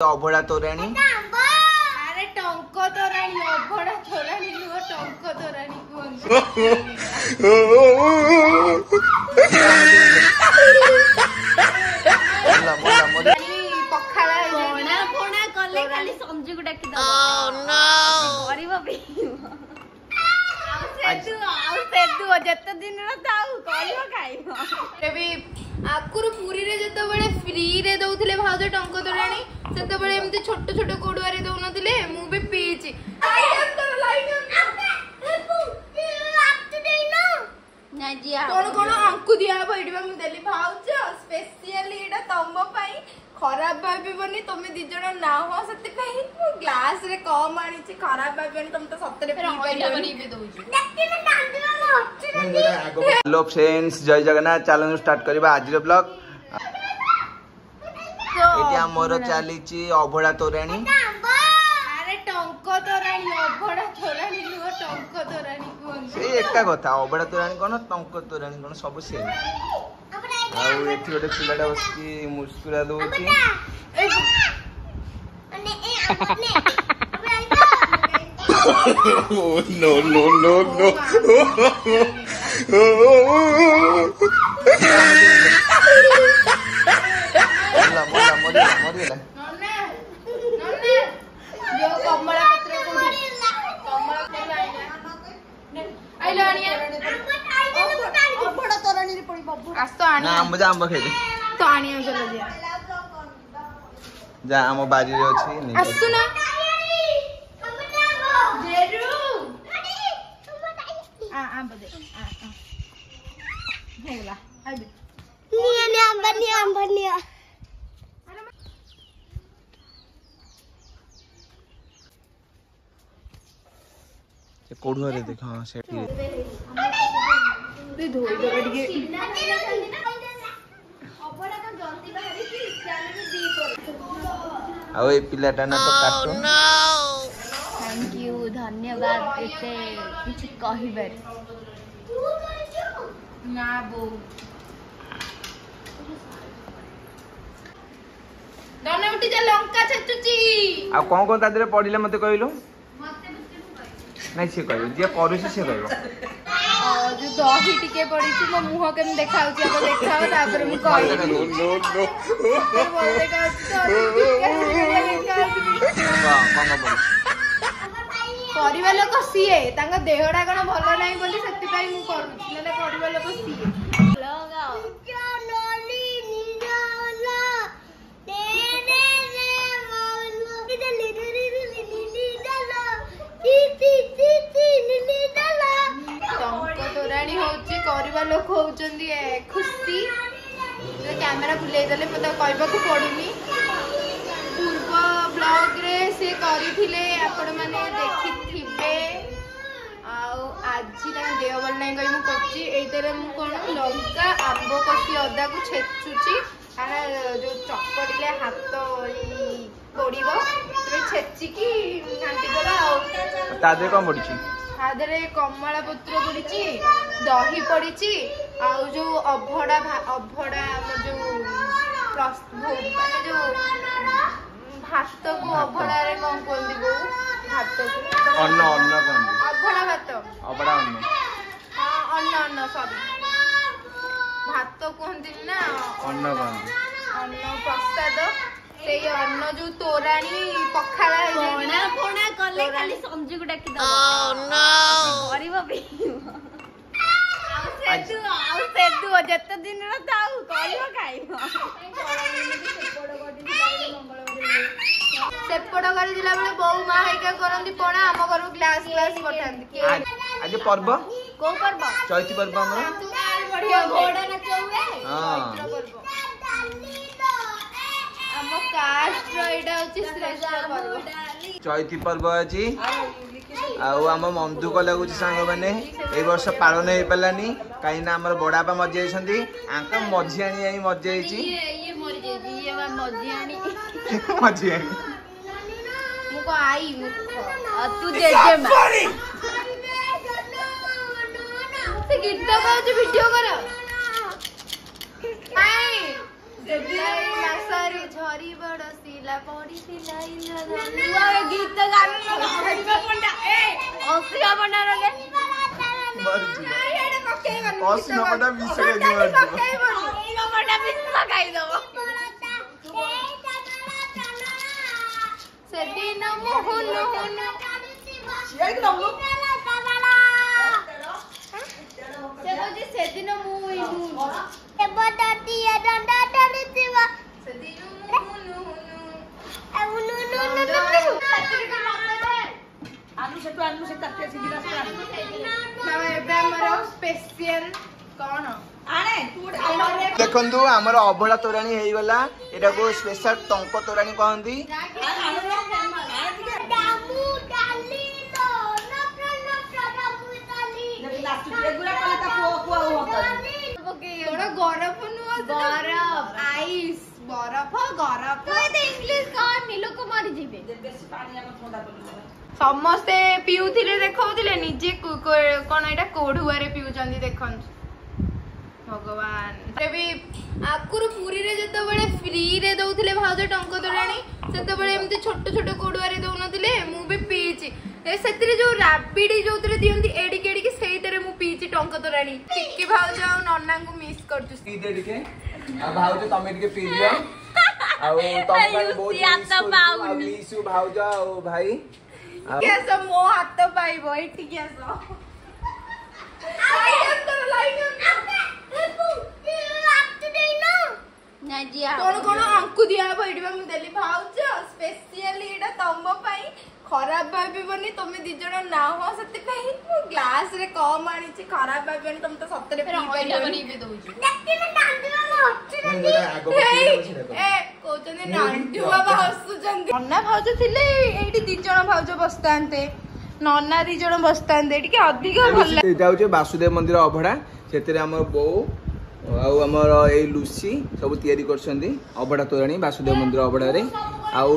अभड़ा तोराणी अरे टंक तोराणी अभड़ा तोराणी नुह टंक तोराणी पखाड़ पोणा पोणा कले खाली संजू को डाकी दो जत दिन आकुर पुरी रे जत बड़े फ्री रे दउथले भाउज टंक तोराणी सेते बड़े एमती छोट छोट कोडुआ रे दउनथिले मु भी पीची कौन कौन अंकु दिया बैठा मुझे देली भाउज स्पेशली एटा तम पाई खराब भाबनी तुम दी जण ना हो से ग्लास रे कम आनी खराब भाबनी तुम तो सतरे हेलो फ्रेंड्स जय जगन्नाथ चैनल स्टार्ट करबा आज रो ब्लॉग एटा मोर चली अभड़ा तोराणी अरे टंक तोराणी अभड़ा तोराणी नुह टंक तोराणी से एका कथा अभड़ा तोराणी कोन टंक तोराणी कोन सब से आउ एथि गोटे पिलाटा बसकी मुस्कुरा दोची नो नो नो नो मोला मोला मोरी मोरी जो कमला पत्र कोडी कमला पत्र आइला आनिया अभड़ा तोराणी रे पड़ी बाबू आस तो आनिया ना मजा आंब खाइ तो आनिया चलो जा हम बारी रे अछि नहीं आसु ना जेरू आ आंब दे होला आबे निया आंब निया से कोडुआ रे देख हां से दे धोई दे गडिगे अबड़ा तो जल्दी बाहरी की चैनल दी कर आ ए पिलाटा ना तो काटो थैंक यू धन्यवाद एते कुछ कहिबे ना बो दने उठी जा लंका छचुची आ कोन तादरे पडिले मते कहलो नहीं से कहबो जे करूसी से कहबो जो दही टिके पड़ी थी मो मुह केम देखाउ छी अब देखाओ तापर मु कहि नो नो नो परिवा लोक सीए तांगा देहडा कोन भलो नाही बोली सेति पाई मु करू नले परिवा लोक सीए लगाओ नली निजाला तेरे रे मावलो जल्दी जल्दी डाला ती नी डाला टंक तोराणी होची करबा लोक होचंदी खुशी जे कैमरा बुले देले पता कहबा को पडुनी पूर्व ब्लॉग रे से करिथिले आपण माने देखिथिबे आउ आजी ना देवबल नै गई मु करची एइतरे मु कोन लंका आंबो कसी अदा को छेचुची आना जो चकड़िले हाथ पड़िबो तबे छेची की घांटी देबा तादे कोन पडिची हादरे कमला पत्र पड़ीची दही पड़ीची आउ जो अभड़ा हम जो माने जो भात को अभड़ा रे कोन कोंदी गो भात को अन्न अन्न कोन अभड़ा भात अबड़ा अन्न हां अन्न सॉरी भात कोंदी ना अन्न कोन अन्न प्रसाद से अन्न जो तोराणी पखाड़ा पोणा पोणा कले खाली संजू को डाकी दो गरीब भी सेतु जत दिन ताऊ कहलियो खाइबो सेपड़ कर दिला बेले बहु मा हेका करंदी पोणा हम घर ग्लास ग्लास पठांदी आज पर्व को पर्व चैती पर्व हमर बढ़िया घोड़ा नचौवे हां हम कास्ट रो एटा होची श्रेष्ठ पर्व चैती पर्व अछि आउ हम ममदुक लागुची सांग माने ए वर्ष पालन हे पलानी काई ना हमर बडापा मजे छथि आंक मझियानी आई मजे छी ये मरि जेजी ये मझियानी मझियानी मु को आई मु तू जेजे मा से गीत गाउछ वीडियो कर आई मासरी झरी बडसी ପଡ଼ିଥିଲା ଗୀତ ଗାନ ଅସିଆ ପଣ୍ଡାର ସେଦିନ ସେଦିନ देखु आमर अभड़ा तोराणी हो गला एटा को स्पेशल टंक तोराणी कहती समस्ते पीउथिले देखौथिले निजे कोन एटा कोढुआरे पिउचंदी देखन भगवान भी आकुर पुरी रे जते बळे फ्री रे दउथिले भाउज टंक तोराणी सेते बळे एमते छोट छोट कोढुआरे दउनथिले मु भी पीची ए सेतिरे जो राबिडी जोतरे दियंती एडी केडी की सेइतरे मु पीची टंक तोराणी टिक्की भाउज आ नन्ना को मिस करछु पी दे टिके आ भाउज तमे टिके पी दियो आ तम पर बहुत मिसु भाउज आ भाई कैसा मो हाथ पाइबो एठी कैसा कौन कौन अंकु दिया बैठा मुझे देली भाउज स्पेशली एटा तम पई खराब भाबिबनी तमे दी जण ना हो सते पई मु ग्लास रे कम आनी छी खराब भाबिबनी तम तो सतरे पी करी भी दोछु देखि में नांडुआ ए कोचने नांडुआ हसु जंदी अन्ना भाउज थिले एठी दी जण भाउज बसतांते नन्ना दी जण बसतांते एठी के अधिक भल जाउचे वासुदेव मंदिर अभड़ा सेतरे हमर बो आउ हमर ए लुसी सब तयारी करछंदी अभड़ा तोराणी वासुदेव मंदिर अभड़ा रे आउ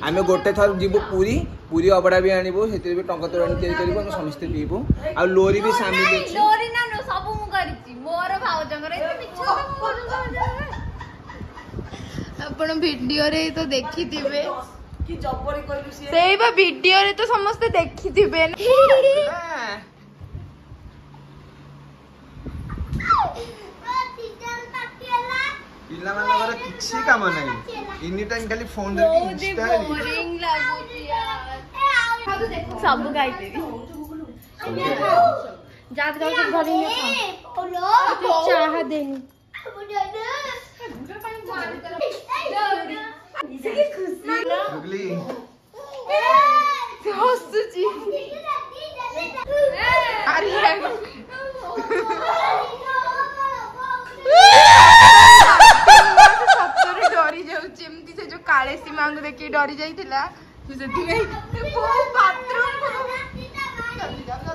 आमे गोटे थर जीवो पूरी पूरी अभड़ा भी आनिबो सेतरे भी टंका तोराणी तयारी करबो हम समस्त पीबो आ लोरी भी शामिल अछि लोरी ना नो सब मु करिछि मोर भाउजंगर ए मिछ अपन वीडियो रे तो देखि दिबे कि जबरी कइलु से सेई बा वीडियो रे तो समस्त देखि दिबे पिला मानकर किछि काम नै एनी टाइम खाली फोन दे के इंस्टा बोरिंग लागुची यार सब गाई देबी जात गाव के घरे में खा चाह देनी रुगली हसुची अरे सतरे डरी जाउची एमती से जो काले सीमा को देखि डरी जाइथिला तू सेठी गई बाथरूम जल्दी जा नो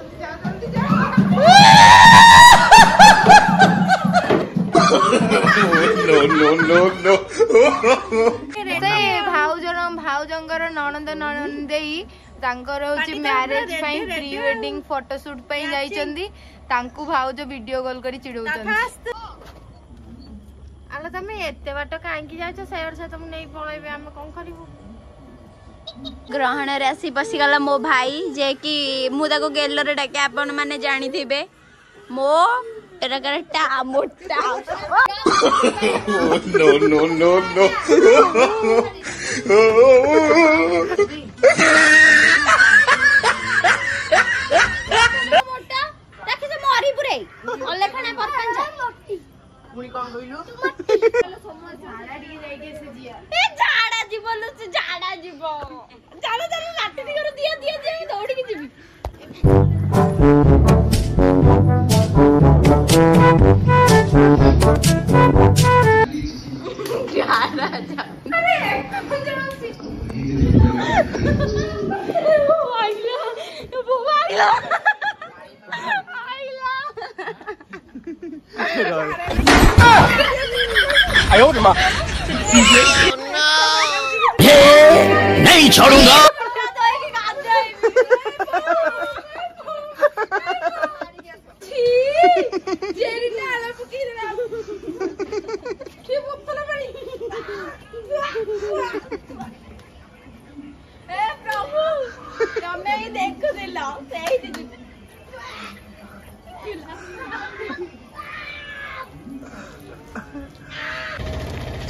से भाउजंगर ननंद ननंदेई तांकर होची मैरिज पई प्री वेडिंग फोटोशूट पई जाइचंदी तांकु भाउज वीडियो कॉल करी चिडौचंदी आलो तमे एते बाट कांकी जाछ सेयर से तुम नै पळैबे हम कोन करिवो ग्रहण राशि पसी गला मो भाई जे कि मु ताको गेलर डाके आपन माने जानि थिबे मो एरा करटा मोटा नो मोटा देखि से मरी पुरै अलेखना परपन जा पुनी कोन कइलु समझ झाड़ा डी जाई के से जिया ए झाड़ा जीवलु से झाड़ा जीव चलो चलो लाठी दिगर दिया दौड़ी के जीवी झाड़ा जा अरे जणसी आइला आयो रे मां नहीं छोड़ूंगा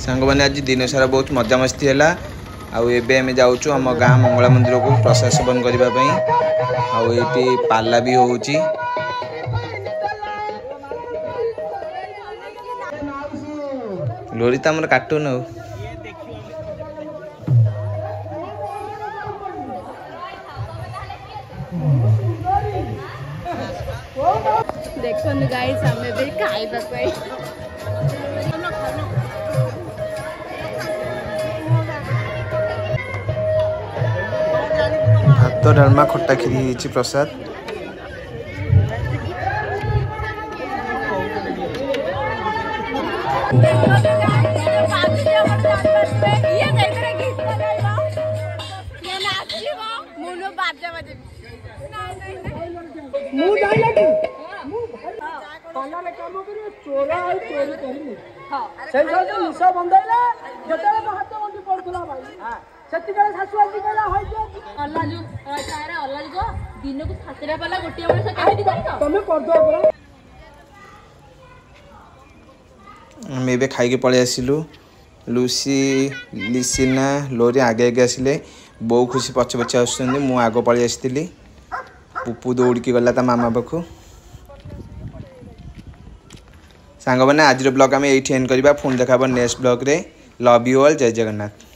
सांग मैंने आज दिन सारा बहुत मजामस्ती है आउ एबे आम जाऊँ आम गाँ मंगला मंदिर को प्रसाद सेवन करने आउ ये पाला भी होची लोरी तो आमर कार्टून हो देखो गाइस हमें भी खाइबा पे भात डालमा खट्टा खीरी होची प्रसाद एबे खाई पलि आसिलु लुसी लिसिना लोरी आगे आगे आसिले बो खुशी पछे पछे आसुछन्ती मु आगो पलि आसिथिली पुपु दौड़की गला ता मामा पाखु सांग मैंने आज ब्लॉग आम ये एंड करवा पुणी देखा नेक्स्ट ब्लॉग रे लव यू ऑल जय जगन्नाथ।